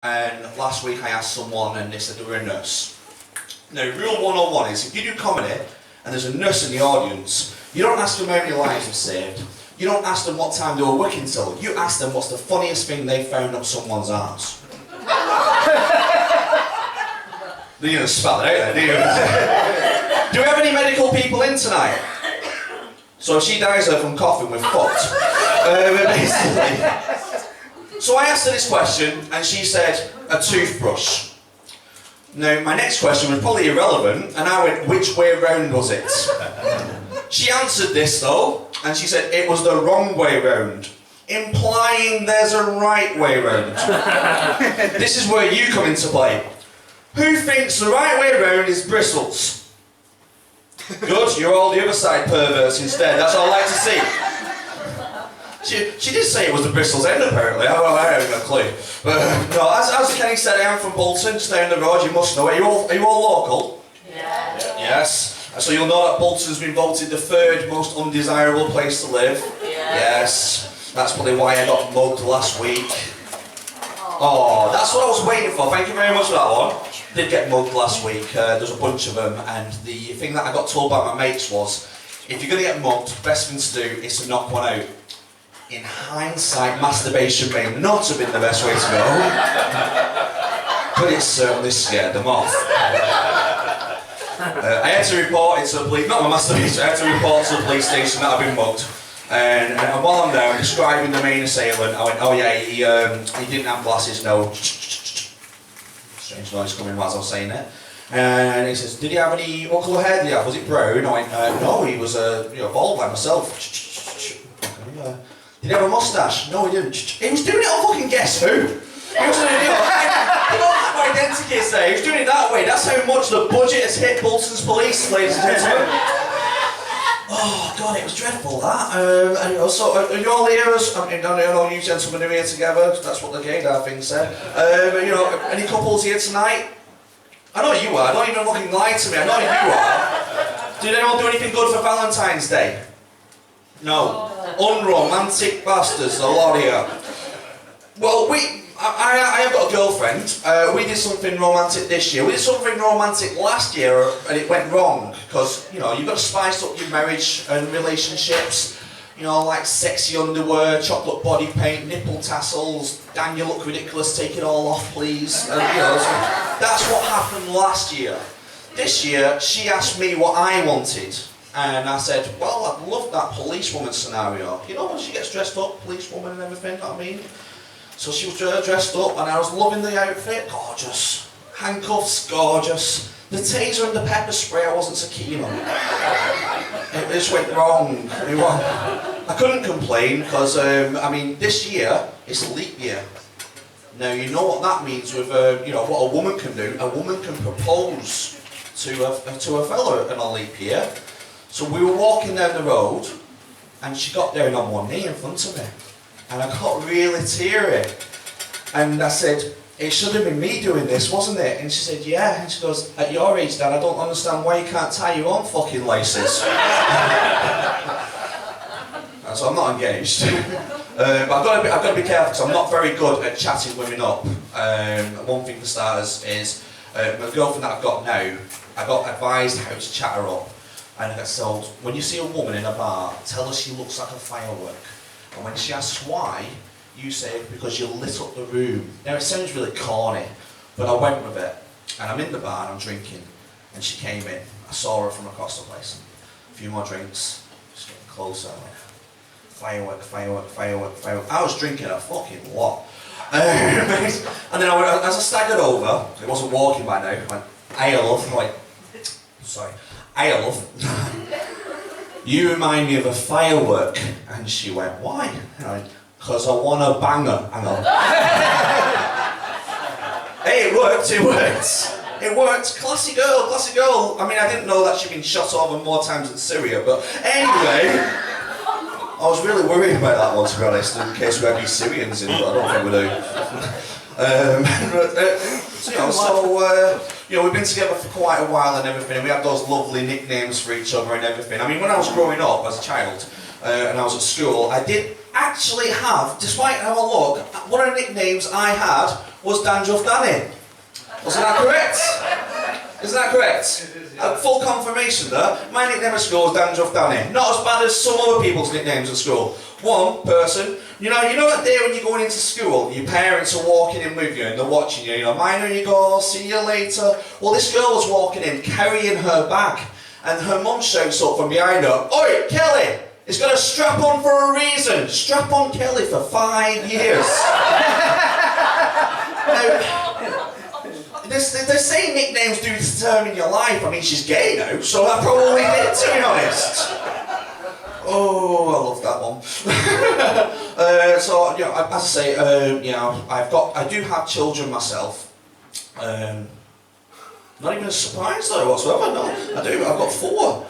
And last week I asked someone and they said they were a nurse. Now, rule 101 is if you do comedy and there's a nurse in the audience, you don't ask them how many lives they've saved. You don't ask them what time they were working till. You ask them what's the funniest thing they found up someone's arse. You don't spell it out there, do you? Do we have any medical people in tonight? So if she dies from coughing, we're fucked. Basically. So I asked her this question, and she said, a toothbrush. Now, my next question was probably irrelevant, and I went, which way round was it? She answered this, though, and she said, it was the wrong way round, implying there's a right way round. This is where you come into play. Who thinks the right way round is bristles? Good, you're all the other side perverts instead, that's what I like to see. She did say it was the Bristol's end, apparently. I haven't got a clue. But no, as Kenny said, I am from Bolton, just down the road. You must know. Are you all local? Yeah. Yes. So you'll know that Bolton's been voted the third most undesirable place to live. Yeah. Yes. That's probably why I got mugged last week. Oh, that's what I was waiting for. Thank you very much for that one. Did get mugged last week. There's a bunch of them, and the thing that I got told by my mates was, if you're going to get mugged, best thing to do is to knock one out. In hindsight, masturbation may not have been the best way to go, but it certainly scared them off. I had to report it to the police, not my masturbation, I had to report to the police station that I've been mugged. And while I'm there, describing the main assailant, I went, oh yeah, he didn't have glasses, no. Strange noise coming as I was saying it. And he says, did he have any, what colour hair did he have? Was it brown? I went, no, he was bald like myself. Did he have a moustache? No, he didn't. He was doing it on fucking Guess Who. He was doing it, you don't have identities there. He was doing it that way. That's how much the budget has hit Bolton's police, ladies and gentlemen. Oh God, it was dreadful that. So are you all here? I know you gentlemen are here together. That's what the gaydar thing said. Any couples here tonight? I know you are. Don't even fucking lie to me. I know you are. Did anyone do anything good for Valentine's Day? No. Unromantic bastards, a lot here. Well, I have got a girlfriend. We did something romantic this year. We did something romantic last year, and it went wrong because you've got to spice up your marriage and relationships. Like sexy underwear, chocolate body paint, nipple tassels. Dan, you look ridiculous. Take it all off, please. And, so that's what happened last year. This year, she asked me what I wanted. And I said, well, I'd love that policewoman scenario. When she gets dressed up, policewoman and everything, you know what I mean? So she was dressed up and I was loving the outfit. Gorgeous. Handcuffs, gorgeous. The taser and the pepper spray I wasn't so keen on. It just went wrong. I couldn't complain because, this year, it's a leap year. Now, you know what that means with, what a woman can do. A woman can propose to a fella in a leap year. So we were walking down the road, and she got down on one knee in front of me. And I got really teary. And I said, it should have been me doing this, wasn't it? And she said, yeah. And she goes, at your age, Dad, I don't understand why you can't tie your own fucking laces. So I'm not engaged. But I've got to be careful, because I'm not very good at chatting women up. One thing for starters is, my girlfriend that I've got now, I got advised how to chat her up. And I got told, when you see a woman in a bar, tell her she looks like a firework. And when she asks why, you say, because you lit up the room. Now it sounds really corny, but I went with it. And I'm in the bar and I'm drinking. And she came in. I saw her from across the place. A few more drinks, just getting closer. I went, firework, firework, firework, firework. I was drinking a fucking lot. And then as I staggered over, it wasn't walking by now, I went, hey love, hey love, you remind me of a firework. And she went, why? And I went, because I want a banger. Hang on. Hey, it worked. It worked. Classy girl. I mean, I didn't know that she'd been shot over more times than Syria, but anyway, I was really worried about that one, to be honest, in case we had any Syrians in, but I don't think we do. We've been together for quite a while and everything, and we had those lovely nicknames for each other and everything. I mean, when I was growing up as a child, and I was at school, I did actually have, despite how I look, one of the nicknames I had was Dandruff Danny. Wasn't that correct? Isn't that correct? Full confirmation there. My nickname at school was Dandruff Danny. Not as bad as some other people's nicknames at school. One person, you know that day when you're going into school, your parents are walking in with you and they're watching you, mind where you go, see you later. Well, this girl was walking in carrying her bag and her mum shouts up from behind her, "Oi, Kelly, it's got a strap on for a reason. Strap on Kelly for 5 years." Now, they say nicknames do determine your life. I mean, she's gay now, so that probably did, to be honest. Oh, I love that one. So, as I say, I do have children myself. Not even a surprise though whatsoever. No, I do. I've got 4.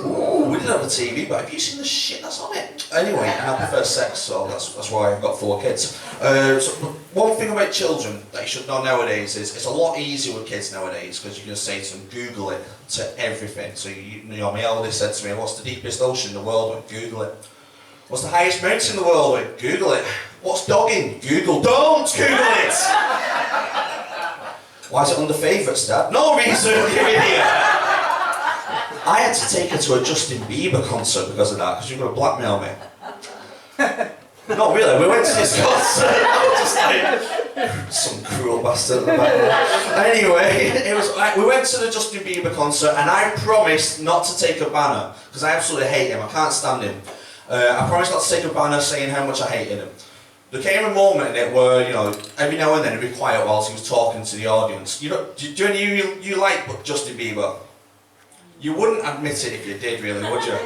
Ooh, we didn't have a TV, but have you seen the shit that's on it? Anyway, and I prefer sex, so that's why I've got 4 kids. So one thing about children that you should know nowadays is it's a lot easier with kids nowadays because you can say to them, Google it to everything. So my eldest said to me, "What's the deepest ocean in the world?" With Google it. "What's the highest mountain in the world?" With Google it. "What's dogging?" Google. Don't Google it. "Why is it under favourites, Dad?" "No reason, you idiot." I had to take her to a Justin Bieber concert because of that, because you were going to blackmail me. Not really, we went to this concert. I was just like, some cruel bastard at the back. Anyway, it was like, we went to the Justin Bieber concert and I promised not to take a banner, because I absolutely hate him, I can't stand him. I promised not to take a banner saying how much I hated him. There came a moment in it where, every now and then he'd be quiet whilst he was talking to the audience. Do you like Justin Bieber? You wouldn't admit it if you did, really, would you?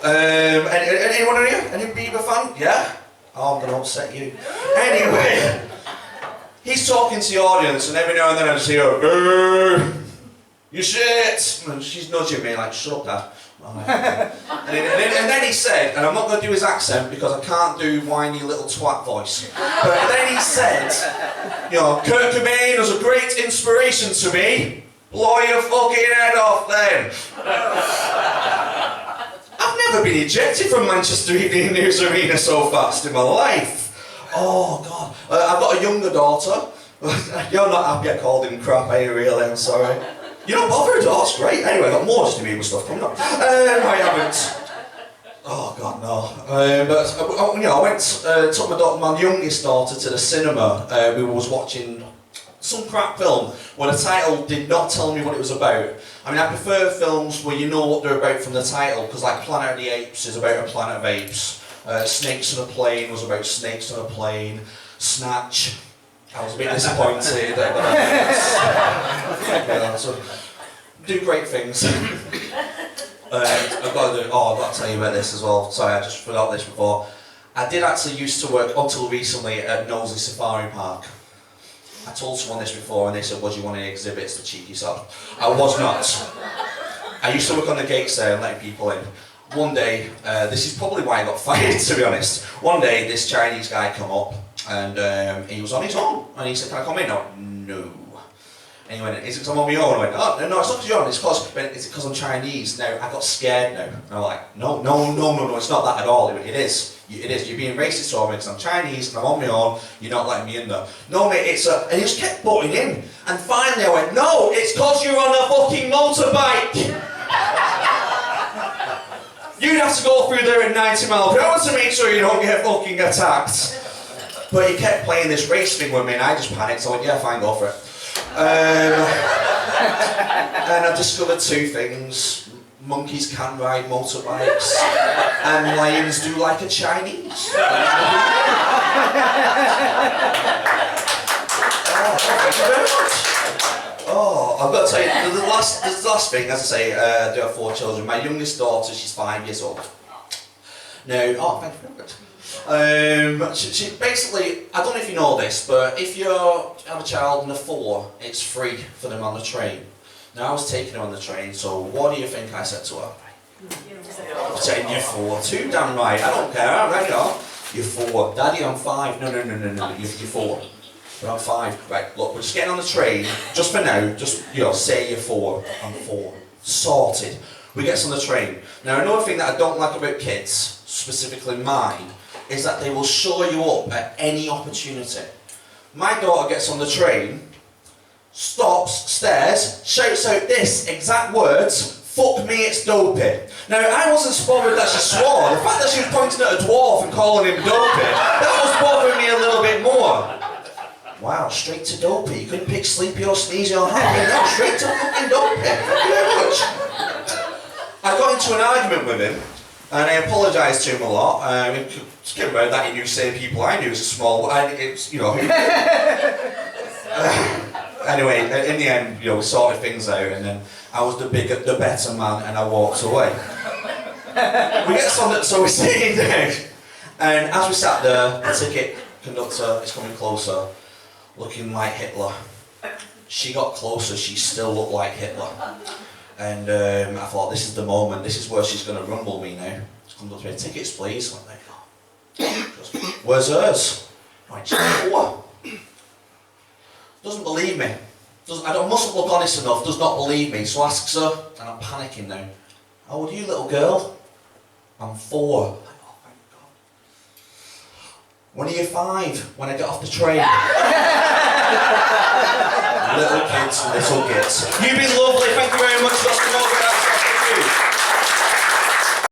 Anyone of you? Any Bieber fan? Yeah? Oh, I'm going to upset you. Anyway, he's talking to the audience, and every now and then I just hear, "Boo! You shit!" And she's nudging me like, "Shut up, Dad." And then he said, and I'm not going to do his accent because I can't do whiny little twat voice, but then he said, "Kurt Cobain was a great inspiration to me. Blow your fucking head off then." I've never been ejected from Manchester Evening News Arena so fast in my life. Oh God. I've got a younger daughter. You're not happy I called him crap, are you really? I'm sorry. You're not bothered? Oh, that's great. Anyway, I've got more Justin Bieber stuff coming up. I haven't. Oh God, no. I went, took my youngest daughter to the cinema. We was watching some crap film where the title did not tell me what it was about. I mean, I prefer films where you know what they're about from the title, because like Planet of the Apes is about a planet of apes. Snakes on a Plane was about snakes on a plane. Snatch, I was a bit disappointed. So, do great things. I've got to tell you about this as well. Sorry, I just forgot this before. I did actually used to work until recently at Knowsley Safari Park. I told someone this before and they said, "Was you want any exhibits?" The cheeky sod. I was not. I used to work on the gates there and letting people in. One day, this is probably why I got fired, to be honest. One day, this Chinese guy come up and he was on his own. And he said, "Can I come in?" I went, "No." And he went, "Is it because I'm on my own?" I went, "Oh, no, it's not because you're on, it's because I'm Chinese." Now, I got scared now. And I'm like, no, it's not that at all. It is. You're being racist over me because I'm Chinese and I'm on my own, you're not letting me in there. "No mate, it's a..." And he just kept butting in. And finally I went, "No, it's because you're on a fucking motorbike." You'd have to go through there at 90 miles per hour to make sure you don't get fucking attacked. But he kept playing this race thing with me and I just panicked, so I went, "Yeah, fine, go for it." And I've discovered 2 things. Monkeys can ride motorbikes, and lions do like a Chinese. Thank you very much. Oh, I've got to tell you, the last thing, as I say, I do have 4 children. My youngest daughter, she's 5 years old. Now, thank you very much. She basically, I don't know if you know this, but if you have a child and a 4, it's free for them on the train. Now I was taking her on the train, so what do you think I said to her? I'm saying, "You're 4, too damn right, I don't care, you're 4. Daddy, I'm 5. No, you're 4. But I'm 5. Right, look, we're just getting on the train, just for now, just, say you're 4. I'm 4. Sorted. We get on the train. Now, another thing that I don't like about kids, specifically mine, is that they will show you up at any opportunity. My daughter gets on the train, stops, stares, shouts out this exact words, "Fuck me, it's dopey." Now, I wasn't bothered that she swore. The fact that she was pointing at a dwarf and calling him dopey, that was bothering me a little bit more. Wow, straight to dopey. You couldn't pick sleepy or sneezy or happy. No, straight to fucking dopey. Thank you very much. I got into an argument with him, and I apologised to him a lot. Just get around that he knew same people I knew as a small, and it's, you know. Anyway, in the end, you know, we sorted things out, and then I was the better man, and I walked away. We get so we're sitting down, and as we sat there, the ticket conductor is coming closer, looking like Hitler. She got closer, she still looked like Hitler. And I thought, this is the moment, this is where she's going to rumble me now. She comes up to me, "Tickets please." I'm like, "Oh." She goes, "Where's hers?" I'm like, "Oh." Doesn't believe me. Mustn't look honest enough, does not believe me, so asks her, and I'm panicking now, "How old are you, little girl?" "I'm 4. I'm like, "Oh, thank God." "When are you 5? When I get off the train." Little kids. You've been lovely, thank you very much, Dr. Morgan.